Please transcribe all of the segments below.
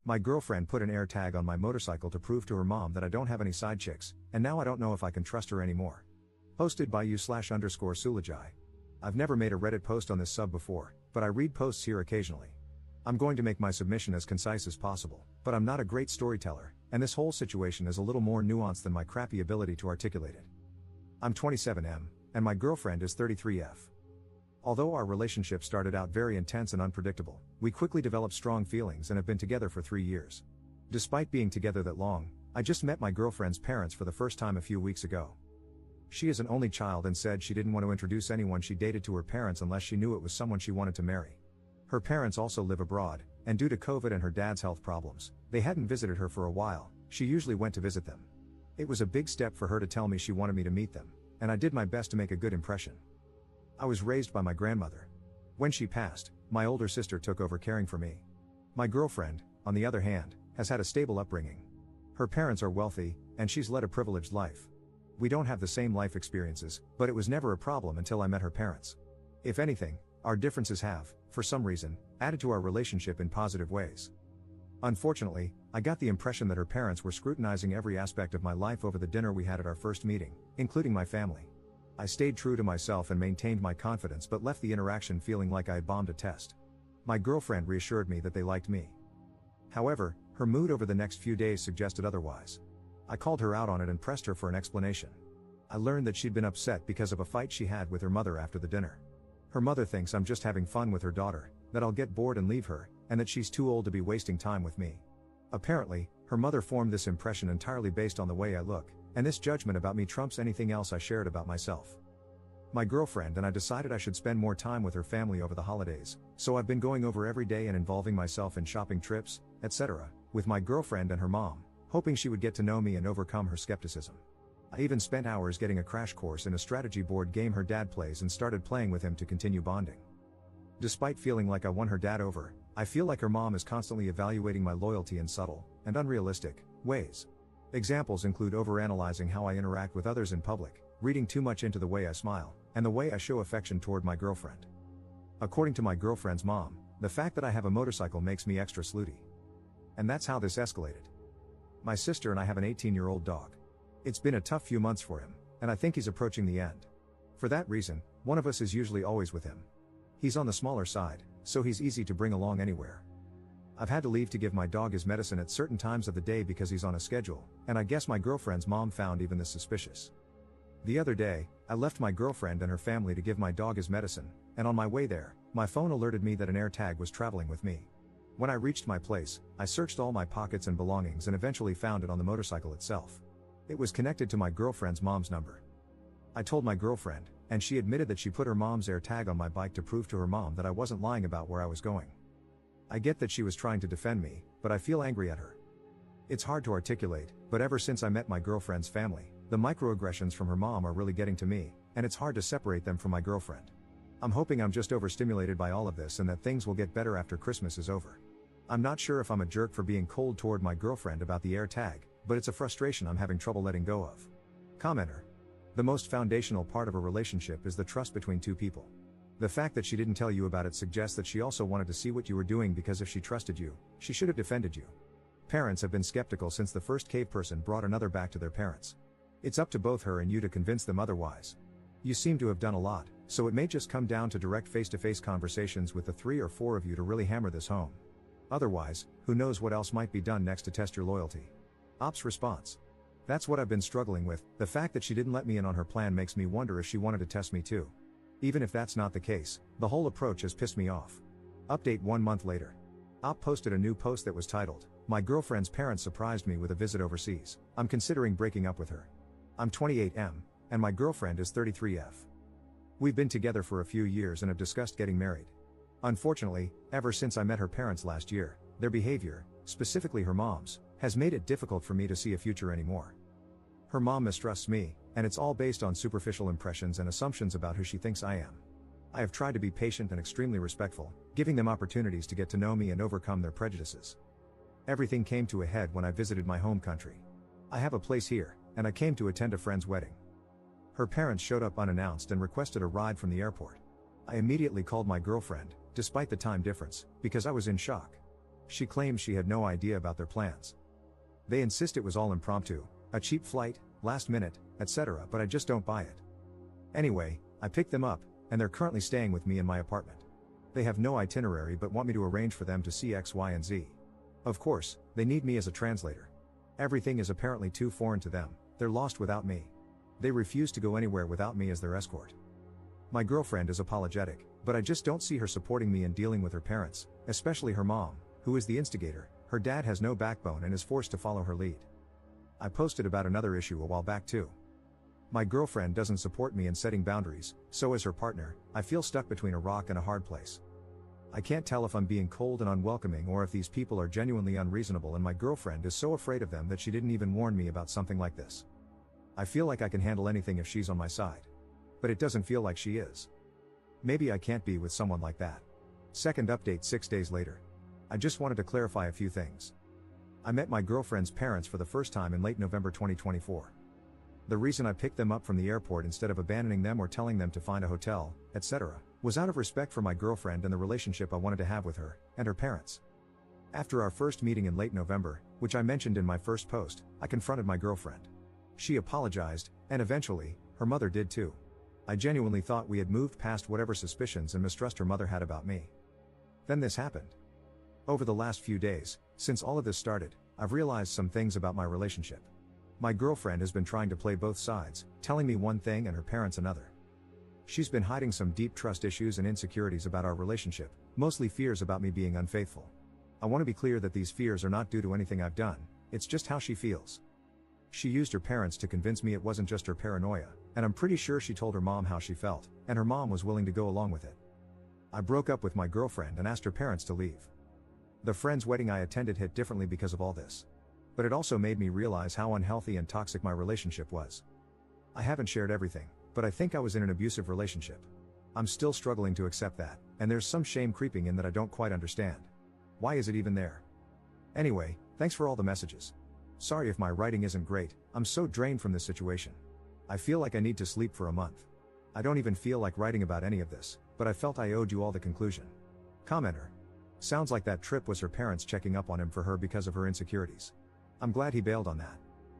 My girlfriend put an AirTag on my motorcycle to prove to her mom that I don't have any side chicks, and now I don't know if I can trust her anymore. Posted by /_Sulajai. I've never made a Reddit post on this sub before, but I read posts here occasionally. I'm going to make my submission as concise as possible, but I'm not a great storyteller, and this whole situation is a little more nuanced than my crappy ability to articulate it. I'm 27M, and my girlfriend is 33F. Although our relationship started out very intense and unpredictable, we quickly developed strong feelings and have been together for 3 years. Despite being together that long, I just met my girlfriend's parents for the first time a few weeks ago. She is an only child and said she didn't want to introduce anyone she dated to her parents unless she knew it was someone she wanted to marry. Her parents also live abroad, and due to COVID and her dad's health problems, they hadn't visited her for a while. She usually went to visit them. It was a big step for her to tell me she wanted me to meet them, and I did my best to make a good impression. I was raised by my grandmother. When she passed, my older sister took over caring for me. My girlfriend, on the other hand, has had a stable upbringing. Her parents are wealthy, and she's led a privileged life. We don't have the same life experiences, but it was never a problem until I met her parents. If anything, our differences have, for some reason, added to our relationship in positive ways. Unfortunately, I got the impression that her parents were scrutinizing every aspect of my life over the dinner we had at our first meeting, including my family. I stayed true to myself and maintained my confidence but left the interaction feeling like I had bombed a test. My girlfriend reassured me that they liked me. However, her mood over the next few days suggested otherwise. I called her out on it and pressed her for an explanation. I learned that she'd been upset because of a fight she had with her mother after the dinner. Her mother thinks I'm just having fun with her daughter, that I'll get bored and leave her, and that she's too old to be wasting time with me. Apparently, her mother formed this impression entirely based on the way I look, and this judgment about me trumps anything else I shared about myself. My girlfriend and I decided I should spend more time with her family over the holidays, so I've been going over every day and involving myself in shopping trips, etc., with my girlfriend and her mom, hoping she would get to know me and overcome her skepticism. I even spent hours getting a crash course in a strategy board game her dad plays and started playing with him to continue bonding. Despite feeling like I won her dad over, I feel like her mom is constantly evaluating my loyalty in subtle, and unrealistic, ways. Examples include overanalyzing how I interact with others in public, reading too much into the way I smile, and the way I show affection toward my girlfriend. According to my girlfriend's mom, the fact that I have a motorcycle makes me extra slutty. And that's how this escalated. My sister and I have an 18-year-old dog. It's been a tough few months for him, and I think he's approaching the end. For that reason, one of us is usually always with him. He's on the smaller side, so he's easy to bring along anywhere. I've had to leave to give my dog his medicine at certain times of the day because he's on a schedule, and I guess my girlfriend's mom found even this suspicious. The other day, I left my girlfriend and her family to give my dog his medicine, and on my way there, my phone alerted me that an AirTag was traveling with me. When I reached my place, I searched all my pockets and belongings and eventually found it on the motorcycle itself. It was connected to my girlfriend's mom's number. I told my girlfriend, and she admitted that she put her mom's AirTag on my bike to prove to her mom that I wasn't lying about where I was going. I get that she was trying to defend me, but I feel angry at her. It's hard to articulate, but ever since I met my girlfriend's family, the microaggressions from her mom are really getting to me, and it's hard to separate them from my girlfriend. I'm hoping I'm just overstimulated by all of this and that things will get better after Christmas is over. I'm not sure if I'm a jerk for being cold toward my girlfriend about the AirTag, but it's a frustration I'm having trouble letting go of. Commenter. The most foundational part of a relationship is the trust between two people. The fact that she didn't tell you about it suggests that she also wanted to see what you were doing because if she trusted you, she should have defended you. Parents have been skeptical since the first cave person brought another back to their parents. It's up to both her and you to convince them otherwise. You seem to have done a lot, so it may just come down to direct face-to-face conversations with the 3 or 4 of you to really hammer this home. Otherwise, who knows what else might be done next to test your loyalty. Ops response. That's what I've been struggling with. The fact that she didn't let me in on her plan makes me wonder if she wanted to test me too. Even if that's not the case, the whole approach has pissed me off. Update 1 month later. Op posted a new post that was titled, "My girlfriend's parents surprised me with a visit overseas. I'm considering breaking up with her. I'm 28M, and my girlfriend is 33F. We've been together for a few years and have discussed getting married. Unfortunately, ever since I met her parents last year, their behavior, specifically her mom's, has made it difficult for me to see a future anymore. Her mom mistrusts me, and it's all based on superficial impressions and assumptions about who she thinks I am. I have tried to be patient and extremely respectful, giving them opportunities to get to know me and overcome their prejudices. Everything came to a head when I visited my home country. I have a place here, and I came to attend a friend's wedding. Her parents showed up unannounced and requested a ride from the airport. I immediately called my girlfriend, despite the time difference, because I was in shock. She claims she had no idea about their plans. They insist it was all impromptu, a cheap flight, last minute, etc., but I just don't buy it. Anyway, I picked them up, and they're currently staying with me in my apartment. They have no itinerary but want me to arrange for them to see X, Y, and Z. Of course, they need me as a translator. Everything is apparently too foreign to them, they're lost without me. They refuse to go anywhere without me as their escort. My girlfriend is apologetic, but I just don't see her supporting me in dealing with her parents, especially her mom, who is the instigator. Her dad has no backbone and is forced to follow her lead. I posted about another issue a while back too. My girlfriend doesn't support me in setting boundaries, so as her partner, I feel stuck between a rock and a hard place. I can't tell if I'm being cold and unwelcoming or if these people are genuinely unreasonable, and my girlfriend is so afraid of them that she didn't even warn me about something like this. I feel like I can handle anything if she's on my side. But it doesn't feel like she is. Maybe I can't be with someone like that. Second update 6 days later. I just wanted to clarify a few things. I met my girlfriend's parents for the first time in late November 2024. The reason I picked them up from the airport instead of abandoning them or telling them to find a hotel, etc., was out of respect for my girlfriend and the relationship I wanted to have with her and her parents. After our first meeting in late November, which I mentioned in my first post, I confronted my girlfriend. She apologized, and eventually, her mother did too. I genuinely thought we had moved past whatever suspicions and mistrust her mother had about me. Then this happened. Over the last few days, since all of this started, I've realized some things about my relationship. My girlfriend has been trying to play both sides, telling me one thing and her parents another. She's been hiding some deep trust issues and insecurities about our relationship, mostly fears about me being unfaithful. I want to be clear that these fears are not due to anything I've done, it's just how she feels. She used her parents to convince me it wasn't just her paranoia, and I'm pretty sure she told her mom how she felt, and her mom was willing to go along with it. I broke up with my girlfriend and asked her parents to leave. The friend's wedding I attended hit differently because of all this. But it also made me realize how unhealthy and toxic my relationship was. I haven't shared everything, but I think I was in an abusive relationship. I'm still struggling to accept that, and there's some shame creeping in that I don't quite understand. Why is it even there? Anyway, thanks for all the messages. Sorry if my writing isn't great, I'm so drained from this situation. I feel like I need to sleep for a month. I don't even feel like writing about any of this, but I felt I owed you all the conclusion. Commenter. Sounds like that trip was her parents checking up on him for her because of her insecurities. I'm glad he bailed on that.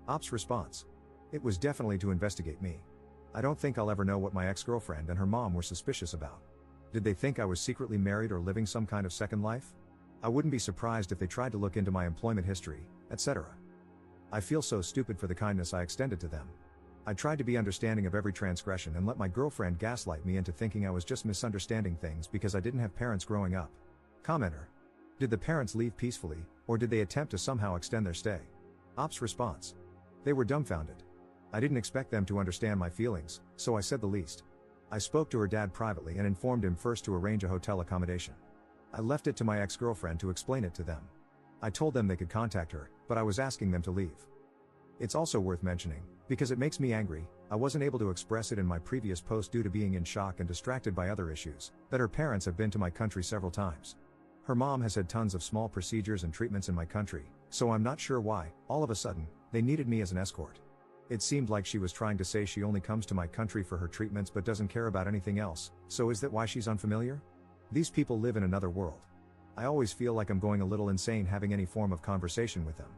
Ops response. It was definitely to investigate me. I don't think I'll ever know what my ex-girlfriend and her mom were suspicious about. Did they think I was secretly married or living some kind of second life? I wouldn't be surprised if they tried to look into my employment history, etc. I feel so stupid for the kindness I extended to them. I tried to be understanding of every transgression and let my girlfriend gaslight me into thinking I was just misunderstanding things because I didn't have parents growing up. Commenter. Did the parents leave peacefully, or did they attempt to somehow extend their stay? Ops response. They were dumbfounded. I didn't expect them to understand my feelings, so I said the least. I spoke to her dad privately and informed him first to arrange a hotel accommodation. I left it to my ex-girlfriend to explain it to them. I told them they could contact her, but I was asking them to leave. It's also worth mentioning, because it makes me angry, I wasn't able to express it in my previous post due to being in shock and distracted by other issues, that her parents have been to my country several times. Her mom has had tons of small procedures and treatments in my country, so I'm not sure why, all of a sudden, they needed me as an escort. It seemed like she was trying to say she only comes to my country for her treatments but doesn't care about anything else, so is that why she's unfamiliar? These people live in another world. I always feel like I'm going a little insane having any form of conversation with them.